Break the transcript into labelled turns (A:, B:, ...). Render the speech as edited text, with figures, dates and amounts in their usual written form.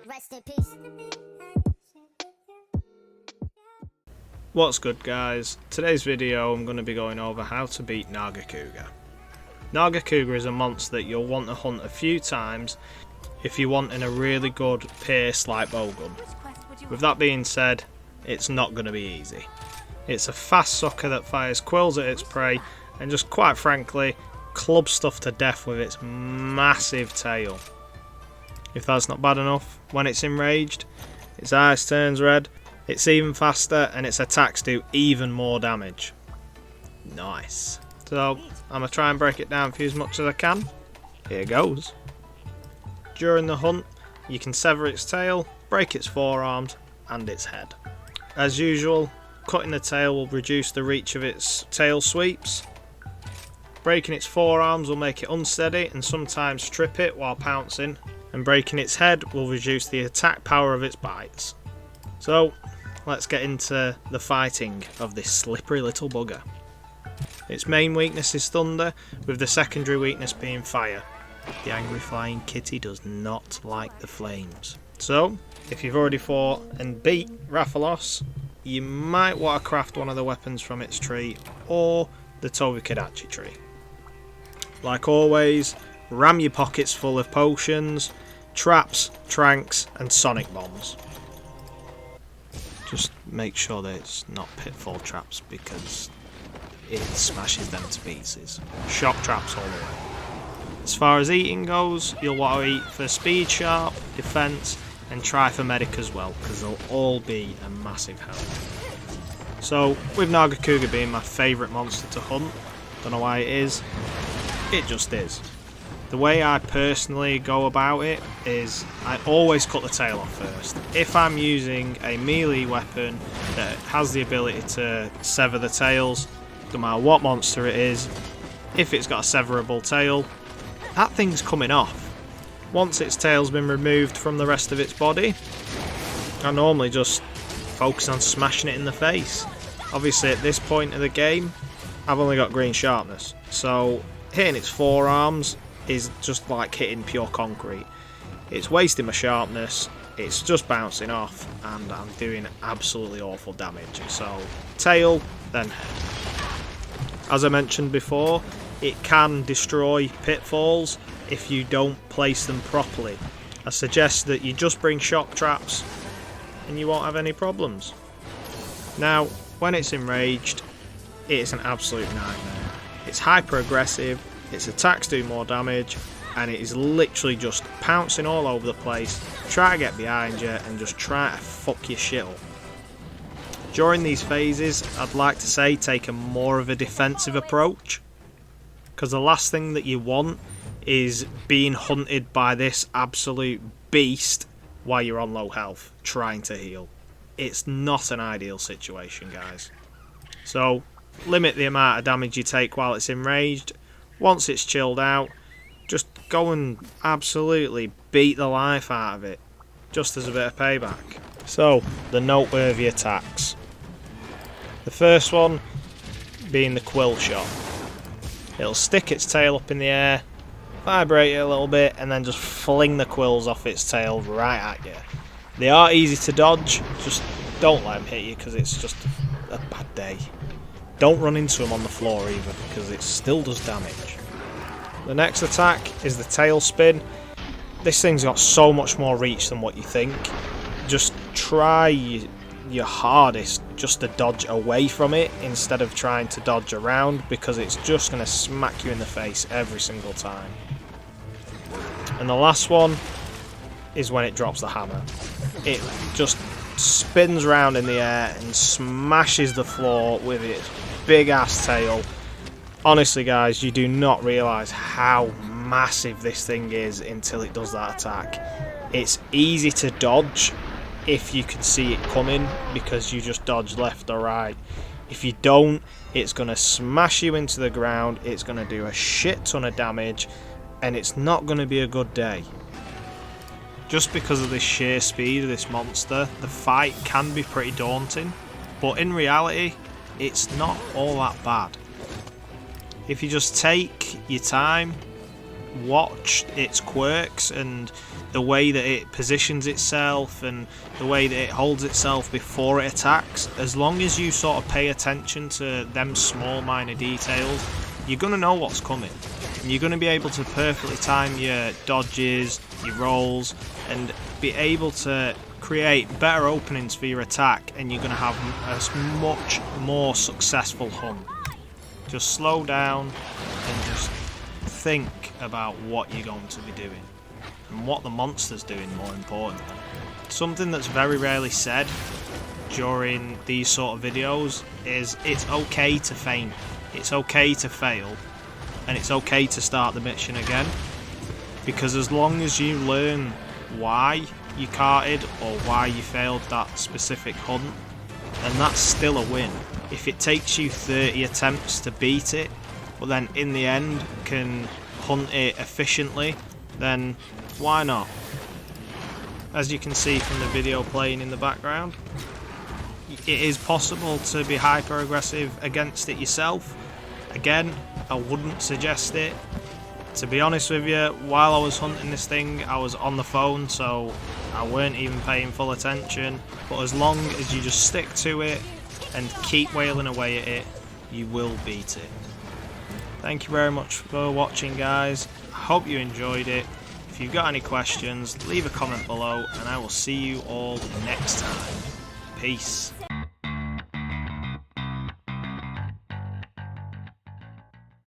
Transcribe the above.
A: Rest in peace.
B: What's good, guys? Today's video I'm going to be going over how to beat Nargacuga. Nargacuga is a monster that you'll want to hunt a few times if you're wanting a really good pierce like bowgun. With that being said, it's not going to be easy. It's a fast sucker that fires quills at its prey and just quite frankly clubs stuff to death with its massive tail. If that's not bad enough, when it's enraged, its eyes turns red, it's even faster and its attacks do even more damage. Nice. So I'm going to try and break it down for you as much as I can. Here goes. During the hunt, you can sever its tail, break its forearms and its head. As usual, cutting the tail will reduce the reach of its tail sweeps. Breaking its forearms will make it unsteady and sometimes trip it while pouncing. And breaking its head will reduce the attack power of its bites. So, let's get into the fighting of this slippery little bugger. Its main weakness is thunder, with the secondary weakness being fire. The angry flying kitty does not like the flames. So, if you've already fought and beat Rathalos, you might want to craft one of the weapons from its tree or the Tovikadachi tree. Like always, ram your pockets full of potions, traps, tranks and sonic bombs. Just make sure that it's not pitfall traps because it smashes them to pieces. Shock traps all the way. As far as eating goes, you'll want to eat for speed sharp, defense and try for medic as well because they'll all be a massive help. So with Nargacuga being my favourite monster to hunt, don't know why it is, it just is. The way I personally go about it is I always cut the tail off first. If I'm using a melee weapon that has the ability to sever the tails, no matter what monster it is, if it's got a severable tail, that thing's coming off. Once its tail's been removed from the rest of its body, I normally just focus on smashing it in the face. Obviously at this point of the game, I've only got green sharpness, so hitting its forearms is just like hitting pure concrete. It's wasting my sharpness, it's just bouncing off, and I'm doing absolutely awful damage. So, tail, then head. As I mentioned before, it can destroy pitfalls if you don't place them properly. I suggest that you just bring shock traps and you won't have any problems. Now, when it's enraged, it's an absolute nightmare. It's hyper aggressive, its attacks do more damage, and it is literally just pouncing all over the place, try to get behind you and just try to fuck your shit up. During these phases, I'd like to say take a more of a defensive approach, because the last thing that you want is being hunted by this absolute beast while you're on low health, trying to heal. It's not an ideal situation, guys. So, limit the amount of damage you take while it's enraged. Once it's chilled out, just go and absolutely beat the life out of it, just as a bit of payback. So, the noteworthy attacks. The first one being the quill shot. It'll stick its tail up in the air, vibrate it a little bit, and then just fling the quills off its tail right at you. They are easy to dodge, just don't let them hit you because it's just a bad day. Don't run into them on the floor either because it still does damage. The next attack is the tail spin. This thing's got so much more reach than what you think. Just try your hardest just to dodge away from it instead of trying to dodge around because it's just going to smack you in the face every single time. And the last one is when it drops the hammer. It just spins around in the air and smashes the floor with its big ass tail. Honestly guys, you do not realise how massive this thing is until it does that attack. It's easy to dodge if you can see it coming because you just dodge left or right. If you don't, it's going to smash you into the ground, it's going to do a shit ton of damage, and it's not going to be a good day. Just because of the sheer speed of this monster, the fight can be pretty daunting, but in reality, it's not all that bad. If you just take your time, watch its quirks and the way that it positions itself and the way that it holds itself before it attacks, as long as you sort of pay attention to them small minor details, you're going to know what's coming. And you're going to be able to perfectly time your dodges, your rolls, and be able to create better openings for your attack, and you're going to have a much more successful hunt. Just slow down and just think about what you're going to be doing and what the monster's doing, more importantly. Something that's very rarely said during these sort of videos is it's okay to faint, it's okay to fail, and it's okay to start the mission again, because as long as you learn why you carted or why you failed that specific hunt, then that's still a win. If it takes you 30 attempts to beat it, but then in the end can hunt it efficiently, then why not? As you can see from the video playing in the background, it is possible to be hyper aggressive against it yourself. Again, I wouldn't suggest it. To be honest with you, while I was hunting this thing, I was on the phone, so I weren't even paying full attention. But as long as you just stick to it and keep wailing away at it, you will beat it. Thank you very much for watching, guys. I hope you enjoyed it. If you've got any questions, leave a comment below, and I will see you all next time. Peace.